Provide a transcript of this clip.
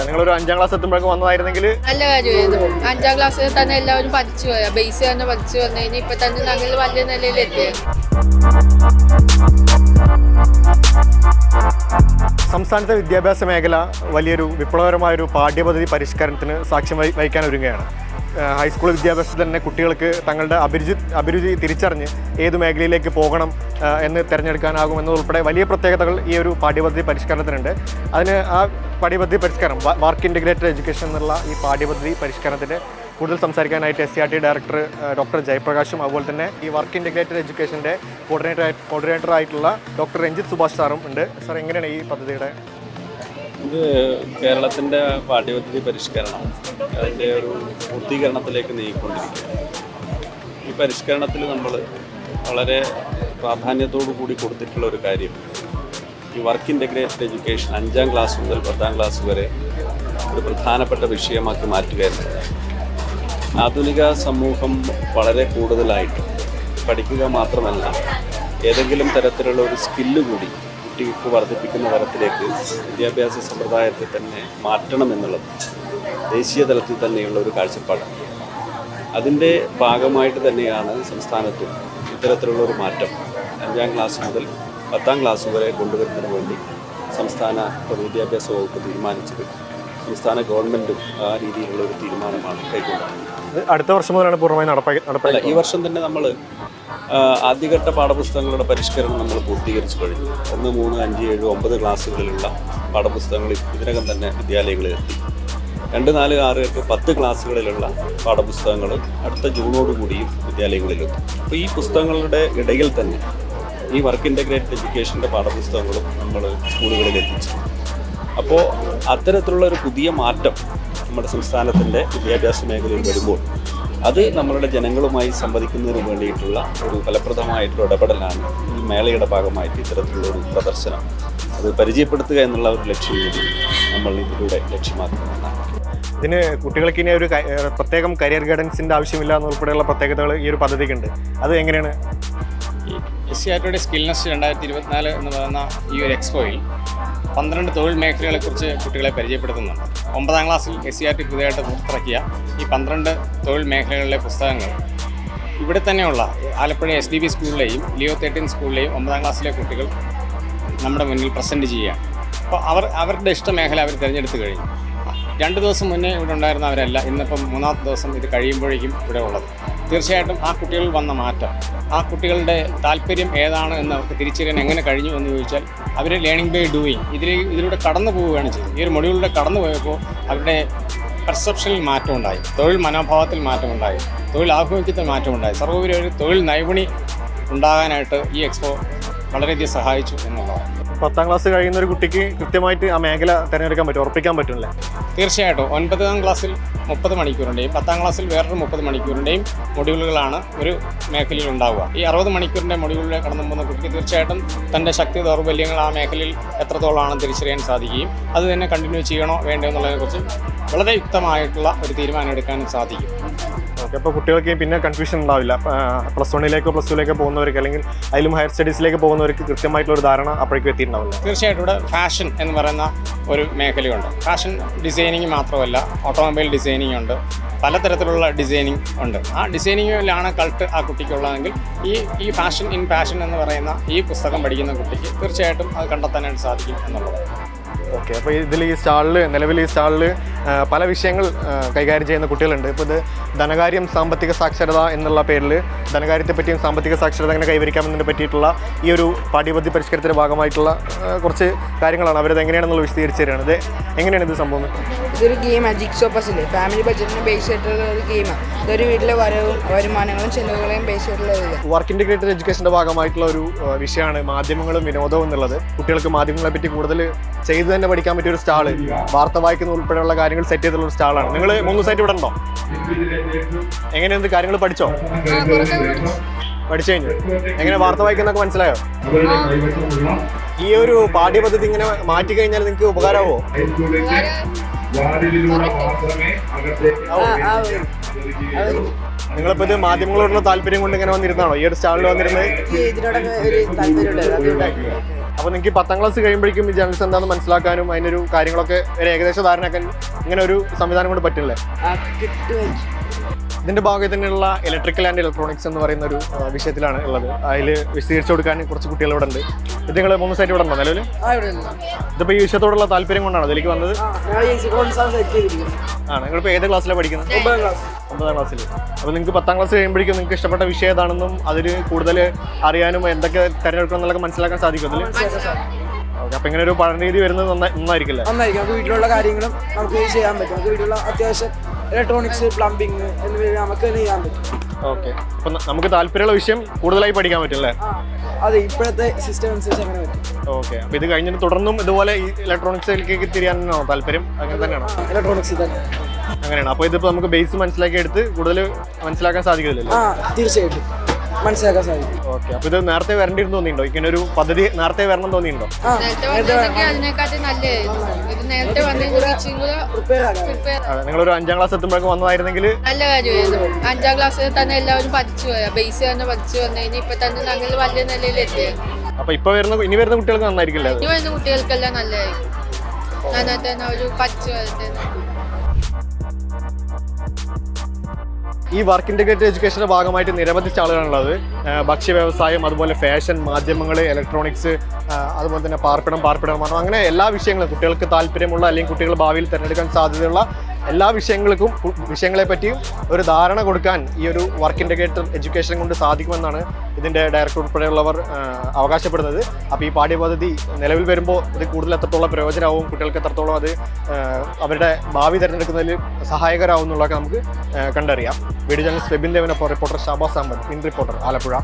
നിങ്ങളൊരു 5ാം ക്ലാസ് എത്തുമ്പോഴേക്കും വന്നതായിരുന്നെങ്കിൽ നല്ല കാര്യമായിരുന്നു. 5ാം ക്ലാസ്സിൽ തന്നെ എല്ലാവരും പഠിച്ചു പോയാ, ബേസ് തന്നെ പഠിച്ചു വന്നു കഴിഞ്ഞാൽ ഇപ്പൊ തന്നെ ഞങ്ങൾ വലിയ നിലയിലെത്തിയ. സംസ്ഥാനത്തെ വിദ്യാഭ്യാസ മേഖല വലിയൊരു വിപ്ലവകരമായൊരു പാഠ്യപദ്ധതി പരിഷ്കരണത്തിന് സാക്ഷ്യം വഹിക്കാൻ ഒരുങ്ങുകയാണ്. ഹൈസ്കൂൾ വിദ്യാഭ്യാസത്തിൽ തന്നെ കുട്ടികൾക്ക് തങ്ങളുടെ അഭിരുചി തിരിച്ചറിഞ്ഞ് ഏത് മേഖലയിലേക്ക് പോകണം എന്ന് തിരഞ്ഞെടുക്കാനാകും എന്നതുൾപ്പെടെ വലിയ പ്രത്യേകതകൾ ഈ ഒരു പാഠ്യപദ്ധതി പരിഷ്കരണത്തിനുണ്ട്. അതിന് ആ പാഠ്യപദ്ധതി പരിഷ്കരണം, വർക്ക് ഇൻ്റഗ്രേറ്റഡ് എഡ്യൂക്കേഷൻ എന്നുള്ള ഈ പാഠ്യപദ്ധതി പരിഷ്കരണത്തിൻ്റെ കൂടുതൽ സംസാരിക്കാനായിട്ട് SCRT ഡയറക്ടർ ഡോക്ടർ ജയപ്രകാശും അതുപോലെ തന്നെ ഈ വർക്ക് ഇൻ്റഗ്രേറ്റഡ് എഡ്യൂക്കേഷൻ്റെ കോർഡിനേറ്ററായിട്ടുള്ള ഡോക്ടർ രഞ്ജിത്ത് സുഭാഷ് സാറും ഉണ്ട്. സാർ, എങ്ങനെയാണ് ഈ പദ്ധതിയുടെ? ഇത് കേരളത്തിൻ്റെ പാഠ്യപദ്ധതി പരിഷ്കരണം അതിൻ്റെ ഒരു പൂർത്തീകരണത്തിലേക്ക് നീങ്ങിക്കൊണ്ടിരിക്കുകയാണ്. ഈ പരിഷ്കരണത്തിൽ നമ്മൾ വളരെ പ്രാധാന്യത്തോടു കൂടി കൊടുത്തിട്ടുള്ള ഒരു കാര്യം, ഈ വർക്ക് ഇൻ്റഗ്രേറ്റഡ് എഡ്യൂക്കേഷൻ 5ാം ക്ലാസ് മുതൽ 10ാം ക്ലാസ് വരെ ഒരു പ്രധാനപ്പെട്ട വിഷയമാക്കി മാറ്റുക എന്നതാണ്. ആധുനിക സമൂഹം വളരെ കൂടുതലായിട്ട് പഠിക്കുക മാത്രമല്ല, ഏതെങ്കിലും തരത്തിലുള്ള ഒരു സ്കില്ല് കൂടി കുട്ടിക്ക് വർദ്ധിപ്പിക്കുന്ന തരത്തിലേക്ക് വിദ്യാഭ്യാസ സമ്പ്രദായത്തെ തന്നെ മാറ്റണം എന്നുള്ളത് ദേശീയ തലത്തിൽ തന്നെയുള്ള ഒരു കാഴ്ചപ്പാടാണ്. അതിൻ്റെ ഭാഗമായിട്ട് തന്നെയാണ് സംസ്ഥാനത്തും ഇത്തരത്തിലുള്ള ഒരു മാറ്റം 5ാം ക്ലാസ് മുതൽ 10ാം ക്ലാസ് വരെ കൊണ്ടുവരുന്നതിന് വേണ്ടി സംസ്ഥാന വിദ്യാഭ്യാസ വകുപ്പ് തീരുമാനിച്ചത്. സംസ്ഥാന ഗവൺമെൻറ്റും ആ രീതിയിലുള്ള ഒരു തീരുമാനമാണ് കൈക്കൊണ്ടത്. അടുത്ത വർഷം മുതലാണ് പൂർണ്ണമായി നടപ്പിലാക്കുക. ഈ വർഷം തന്നെ നമ്മൾ ആദ്യഘട്ട പാഠപുസ്തകങ്ങളുടെ പരിഷ്കരണം നമ്മൾ പൂർത്തീകരിച്ചു കഴിഞ്ഞു. 1, 3, 5, 7, 9 ക്ലാസ്സുകളിലുള്ള പാഠപുസ്തകങ്ങൾ ഇതിനകം തന്നെ വിദ്യാലയങ്ങളിലെത്തി. 2, 4, 6, 8, 10 ക്ലാസ്സുകളിലുള്ള പാഠപുസ്തകങ്ങൾ അടുത്ത ജൂണോടുകൂടിയും വിദ്യാലയങ്ങളിലെത്തും. അപ്പോൾ ഈ പുസ്തകങ്ങളുടെ ഇടയിൽ തന്നെ ഈ വർക്ക് ഇൻ്റഗ്രേറ്റഡ് എഡ്യൂക്കേഷൻ്റെ പാഠപുസ്തകങ്ങളും നമ്മൾ സ്കൂളുകളിൽ എത്തിച്ചു. അപ്പോൾ അത്തരത്തിലുള്ള ഒരു പുതിയ മാറ്റം നമ്മുടെ സംസ്ഥാനത്തിൻ്റെ വിദ്യാഭ്യാസ മേഖലയിൽ വരുമ്പോൾ അത് നമ്മളുടെ ജനങ്ങളുമായി സംവദിക്കുന്നതിന് വേണ്ടിയിട്ടുള്ള ഒരു ഫലപ്രദമായിട്ടുള്ള ഇടപെടലാണ് ഈ മേളയുടെ ഭാഗമായിട്ട് ഇത്തരത്തിലുള്ള ഒരു പ്രദർശനം അത് പരിചയപ്പെടുത്തുക എന്നുള്ള ഒരു ലക്ഷ്യം കൂടി നമ്മൾ ഇതിലൂടെ ലക്ഷ്യമാക്കുന്നതാണ്. ഇതിന് കുട്ടികൾക്ക് ഇനി ഒരു പ്രത്യേകം കരിയർ ഗൈഡൻസിൻ്റെ ആവശ്യമില്ല എന്നുൾപ്പെടെയുള്ള പ്രത്യേകതകൾ ഈ ഒരു പദ്ധതിക്കുണ്ട്. അത് എങ്ങനെയാണ്? SCRTയുടെ സ്കിൽനെസ് 2024 എന്ന് പറയുന്ന ഈ ഒരു എക്സ്പോയിൽ 12 തൊഴിൽ മേഖലകളെക്കുറിച്ച് കുട്ടികളെ പരിചയപ്പെടുത്തുന്നുണ്ട്. 9ാം ക്ലാസ്സിൽ SCRT പുതിയതായിട്ട് പുറത്തിറക്കിയ ഈ 12 തൊഴിൽ മേഖലകളിലെ പുസ്തകങ്ങൾ ഇവിടെ തന്നെയുള്ള ആലപ്പുഴ SDB സ്കൂളിലെയും ലിയോ 13 സ്കൂളിലെയും 9ാം ക്ലാസ്സിലെ കുട്ടികൾ നമ്മുടെ മുന്നിൽ പ്രസൻറ്റ് ചെയ്യുകയാണ്. അപ്പോൾ അവരുടെ ഇഷ്ടമേഖല അവർ തിരഞ്ഞെടുത്ത് കഴിഞ്ഞു. 2 ദിവസം മുന്നേ ഇവിടെ ഉണ്ടായിരുന്നവരല്ല ഇന്നിപ്പം 3ാമത്തെ ദിവസം ഇത് കഴിയുമ്പോഴേക്കും ഇവിടെ ഉള്ളത്. തീർച്ചയായിട്ടും ആ കുട്ടികളിൽ വന്ന മാറ്റം, ആ കുട്ടികളുടെ താല്പര്യം ഏതാണ് എന്ന് അവർക്ക് തിരിച്ചറിയാൻ എങ്ങനെ കഴിഞ്ഞു എന്ന് ചോദിച്ചാൽ അവർ ലേണിംഗ് ബൈ ഡൂയിങ് ഇതിലൂടെ കടന്നു പോവുകയാണ് ചെയ്തത്. ഈ ഒരു മൊഡ്യൂളിലൂടെ കടന്നു പോയപ്പോൾ അവരുടെ പെർസെപ്ഷനിൽ മാറ്റമുണ്ടായി, തൊഴിൽ മനോഭാവത്തിൽ മാറ്റമുണ്ടായി, തൊഴിൽ ആഭിമുഖ്യത്തിൽ മാറ്റമുണ്ടായി. സർവ്വോപരി ഒരു തൊഴിൽ നൈപുണി ഉണ്ടാകാനായിട്ട് ഈ എക്സ്പോ വളരെയധികം സഹായിച്ചു എന്നുള്ളതാണ്. 10ാം ക്ലാസ് കഴിയുന്ന ഒരു കുട്ടിക്ക് കൃത്യമായിട്ട് ആ മേഖല തിരഞ്ഞെടുക്കാൻ പറ്റും, ഉറപ്പിക്കാൻ പറ്റില്ലേ? തീർച്ചയായിട്ടും 9ാം ക്ലാസ്സിൽ 30 മണിക്കൂറിൻ്റെയും 10ാം ക്ലാസ്സിൽ വേറൊരു 30 മണിക്കൂറിൻ്റെയും മൊഡ്യൂളുകളാണ് ഒരു മേഖലയിൽ ഉണ്ടാവുക. ഈ 60 മണിക്കൂറിൻ്റെ മൊഡ്യൂളിൽ കടന്നു പോകുന്ന കുട്ടിക്ക് തീർച്ചയായിട്ടും തൻ്റെ ശക്തി ദൗർബല്യങ്ങൾ ആ മേഖലയിൽ എത്രത്തോളമാണെന്ന് തിരിച്ചറിയാൻ സാധിക്കുകയും അത് തന്നെ കണ്ടിന്യൂ ചെയ്യണോ വേണ്ടോ എന്നുള്ളതിനെക്കുറിച്ച് വളരെ യുക്തമായിട്ടുള്ള ഒരു തീരുമാനം എടുക്കാനും സാധിക്കും. ഓക്കെ, അപ്പോൾ കുട്ടികൾക്ക് പിന്നെ കൺഫ്യൂഷൻ ഉണ്ടാവില്ല. +1ലേക്കോ +2ലേക്കോ പോകുന്നവർക്ക് അല്ലെങ്കിൽ അതിലും ഹയർ സ്റ്റഡീസിലേക്ക് പോകുന്നവർക്ക് കൃത്യമായിട്ടുള്ള ഒരു ധാരണ അപ്പോഴേക്കും എത്തിയിട്ടുണ്ടാവില്ല. തീർച്ചയായിട്ടും ഇവിടെ ഫാഷൻ എന്ന് പറയുന്ന ഒരു മേഖലയുണ്ട്. ഫാഷൻ ഡിസൈനിങ് മാത്രമല്ല, ഓട്ടോമൊബൈൽ ഡിസൈനിങ് ഉണ്ട്, പലതരത്തിലുള്ള ഡിസൈനിങ് ഉണ്ട്. ആ ഡിസൈനിങ്ങിലാണ് കൾട്ട് ആ കുട്ടിക്കുള്ളതെങ്കിൽ ഈ ഫാഷൻ ഇൻ പാഷൻ എന്ന് പറയുന്ന ഈ പുസ്തകം പഠിക്കുന്ന കുട്ടിക്ക് തീർച്ചയായിട്ടും അത് കണ്ടെത്താനായിട്ട് സാധിക്കും എന്നുള്ളത്. ഓക്കെ, അപ്പോൾ നിലവിൽ ഈ സ്റ്റാളിൽ പല വിഷയങ്ങൾ കൈകാര്യം ചെയ്യുന്ന കുട്ടികളുണ്ട്. ഇപ്പോൾ ഇത് ധനകാര്യം സാമ്പത്തിക സാക്ഷരത എന്നുള്ള പേരിൽ ധനകാര്യത്തെപ്പറ്റിയും സാമ്പത്തിക സാക്ഷരത എങ്ങനെ കൈവരിക്കാമെന്നതിനെ പറ്റിയിട്ടുള്ള ഈ ഒരു പാഠ്യപദ്ധതി പരിഷ്കരണത്തിൻ്റെ ഭാഗമായിട്ടുള്ള കുറച്ച് കാര്യങ്ങളാണ്. അവരത് എങ്ങനെയാണെന്നുള്ള വിശദീകരിച്ച് തരികയാണ്. ഇത് എങ്ങനെയാണ് ഇത് സംഭവം? ഇതൊരു ഗെയിമാണ്, ജിക്സോ പസിൽ. ഫാമിലി ബഡ്ജറ്റിനെ ബേസ് ചെയ്തിട്ടുള്ള ഒരു ഗെയിമാണ്. ഇതൊരു വീട്ടിലെ വരുമാനങ്ങളും ചെലവുകളെയും ബേസ് ചെയ്തിട്ടുള്ള വർക്ക് ഇൻ്റഗ്രേറ്റഡ് എഡ്യൂക്കേഷൻ്റെ ഭാഗമായിട്ടുള്ള ഒരു വിഷയമാണ് മാധ്യമങ്ങളും വിനോദവും എന്നുള്ളത്. കുട്ടികൾക്ക് മാധ്യമങ്ങളെ പറ്റി കൂടുതൽ ചെയ്ത് തന്നെ പഠിക്കാൻ പറ്റിയ ഒരു സ്റ്റാള്, വാർത്ത വായിക്കുന്ന ഉൾപ്പെടെയുള്ള കാര്യങ്ങൾ സെറ്റ് ചെയ്തിട്ടുള്ള ഒരു സ്റ്റാളാണ്. നിങ്ങൾ 3 ദിവസമായിട്ട് ഇവിടെ ഉണ്ടോ? എങ്ങനെയാണ് കാര്യങ്ങൾ പഠിച്ചോ? പഠിച്ചു കഴിഞ്ഞു. എങ്ങനെ വാർത്ത വായിക്കുന്നൊക്കെ മനസ്സിലായോ? ഈ ഒരു പാഠ്യപദ്ധതി ഇങ്ങനെ മാറ്റി കഴിഞ്ഞാൽ നിങ്ങൾക്ക് ഉപകാരമാവോ? നിങ്ങളിപ്പോൾ ഇത് മാധ്യമങ്ങളോടുള്ള താല്പര്യം കൊണ്ട് ഇങ്ങനെ വന്നിരുന്നാണോ ഈ ഒരു സ്റ്റാളിൽ വന്നിരുന്നത്? ഇതിനോടൊക്കെ ഒരു താല്പര്യം. അപ്പോൾ നിങ്ങൾക്ക് 10ാം ക്ലാസ് കഴിയുമ്പോഴേക്കും ഈ ജേർണലിസം എന്താണെന്ന് മനസ്സിലാക്കാനും അതിനൊരു കാര്യങ്ങളൊക്കെ ഒരു ഏകദേശ ധാരണയാക്കാൻ ഇങ്ങനെ ഒരു സംവിധാനം കൊണ്ട് പറ്റില്ലേ? ഇതിന്റെ ഭാഗത്ത് തന്നെയുള്ള ഇലക്ട്രിക്കൽ ആൻഡ് ഇലക്ട്രോണിക്സ് എന്ന് പറയുന്ന ഒരു വിഷയത്തിലാണ് ഉള്ളത്. അതിൽ വിശദീകരിച്ചു കൊടുക്കാൻ കുറച്ച് കുട്ടികൾ ഇവിടെ ഉണ്ട്. ഇത് നിങ്ങൾ 3 സൈറ്റ് ഇവിടെ ഉണ്ടോ നിലവിൽ? ഇതിപ്പോൾ ഈ വിഷയത്തോടുള്ള താല്പര്യം കൊണ്ടാണ് അതിലേക്ക് വന്നത്? ആണ്. നിങ്ങളിപ്പോൾ ഏത് ക്ലാസ്സിലാണ് പഠിക്കുന്നത്? 9ാം ക്ലാസ്സിൽ. അപ്പോൾ നിങ്ങൾക്ക് 10ാം ക്ലാസ് കഴിയുമ്പോഴേക്കും നിങ്ങൾക്ക് ഇഷ്ടപ്പെട്ട വിഷയം ഏതാണെന്നും അതിൽ കൂടുതൽ അറിയാനും എന്തൊക്കെ തിരഞ്ഞെടുക്കണം എന്നുള്ളത് മനസ്സിലാക്കാൻ സാധിക്കും അതിൽ? ഓക്കെ. അപ്പോൾ ഇങ്ങനെ ഒരു പഠന രീതി വരുന്നത് നന്നായിരിക്കില്ലേ? നന്നായിരിക്കും. നമുക്ക് വീട്ടിലുള്ള കാര്യങ്ങളും നമുക്ക് ചെയ്യാൻ പറ്റും. നമുക്ക് വീട്ടിലുള്ള അത്യാവശ്യം ഇലക്ട്രോണിക്സ്, പ്ലംബിങ് എന്നിവ നമുക്ക് തന്നെ ചെയ്യാൻ പറ്റും. ഓക്കെ. അപ്പം നമുക്ക് താല്പര്യമുള്ള വിഷയം കൂടുതലായി പഠിക്കാൻ പറ്റും അല്ലേ? അതെ, ഇപ്പോഴത്തെ സിസ്റ്റം അനുസരിച്ച് അങ്ങനെ പറ്റും. ഓക്കെ. അപ്പോൾ ഇത് കഴിഞ്ഞിട്ട് തുടർന്നും ഇതുപോലെ ഈ ഇലക്ട്രോണിക്സിലേക്ക് തിരിയാനാണോ താല്പര്യം? അങ്ങനെ തന്നെയാണോ? ഇലക്ട്രോണിക്സ് തന്നെ അങ്ങനെയാണ്. അപ്പോൾ ഇതിപ്പോൾ നമുക്ക് ബേസ് മനസ്സിലാക്കി എടുത്ത് കൂടുതൽ മനസ്സിലാക്കാൻ സാധിക്കില്ലല്ലോ? തീർച്ചയായിട്ടും മനസ്സിലാക്കാൻ സാധിക്കും. ഓക്കെ. അപ്പോൾ ഇത് നേരത്തെ വരേണ്ടിരുന്നു തോന്നിയിട്ടുണ്ടോ? ഇങ്ങനെ ഒരു പദ്ധതി നേരത്തെ വരണം തോന്നിയിട്ടുണ്ടോ? നേരത്തെ വന്നിട്ടുണ്ടെങ്കിൽ അതിനെക്കാട്ടും നല്ലതായിരുന്നു. ഇത് നേരത്തെ നിങ്ങളൊരു 5ാം ക്ലാസ് എത്തുമ്പോഴേക്കും വന്നതായിരുന്നെങ്കിൽ നല്ല കാര്യമായിരുന്നു. 5ാം ക്ലാസ്സിൽ തന്നെ എല്ലാവരും പഠിച്ചു പോയാ ബേസ് തന്നെ പഠിച്ചു വന്നു കഴിഞ്ഞാൽ ഇപ്പൊ തന്നെ ഞങ്ങൾ വലിയ നിലയിൽ എത്തിയത്. അപ്പോൾ ഇനി വരുന്ന കുട്ടികൾക്ക് നന്നായിരിക്കില്ലേ? ഇനി വരുന്ന കുട്ടികൾക്കെല്ലാം നല്ലതായിരിക്കും. നന്നായിട്ട് തന്നെ ഒരു പഠിച്ചു വരുന്നത്. ഈ വർക്ക് ഇൻ്റഗ്രേറ്റഡ് എഡ്യൂക്കേഷൻ്റെ ഭാഗമായിട്ട് നിരവധി സ്റ്റാളുകളാണുള്ളത്. ഭക്ഷ്യ വ്യവസായം, അതുപോലെ ഫാഷൻ, മാധ്യമങ്ങൾ, ഇലക്ട്രോണിക്സ്, അതുപോലെ തന്നെ പാർപ്പിടം നിർമ്മാണം, അങ്ങനെ എല്ലാ വിഷയങ്ങളും കുട്ടികൾക്ക് താല്പര്യമുള്ള അല്ലെങ്കിൽ കുട്ടികൾ ഭാവിയിൽ തിരഞ്ഞെടുക്കാൻ സാധ്യതയുള്ള എല്ലാ വിഷയങ്ങളെ പറ്റിയും ഒരു ധാരണ കൊടുക്കാൻ ഈ ഒരു വർക്ക് ഇൻ്റഗ്രേറ്റഡ് എഡ്യൂക്കേഷൻ കൊണ്ട് സാധിക്കുമെന്നാണ് ഇതിൻ്റെ ഡയറക്ടർ ഉൾപ്പെടെയുള്ളവർ അവകാശപ്പെടുന്നത്. അപ്പോൾ ഈ പാഠ്യപദ്ധതി നിലവിൽ വരുമ്പോൾ ഇത് കൂടുതൽ എത്രത്തോളം പ്രയോജനമാവും, കുട്ടികൾക്ക് എത്രത്തോളം അത് അവരുടെ ഭാവി തിരഞ്ഞെടുക്കുന്നതിൽ സഹായകരമാവും എന്നുള്ളതൊക്കെ നമുക്ക് കണ്ടറിയാം. വീഡിയോ ജേർണലിസ്റ്റ് വെബിൻ ദേവനൊപ്പം reporter Shabaz Ahammed, in reporter, Alappuzha.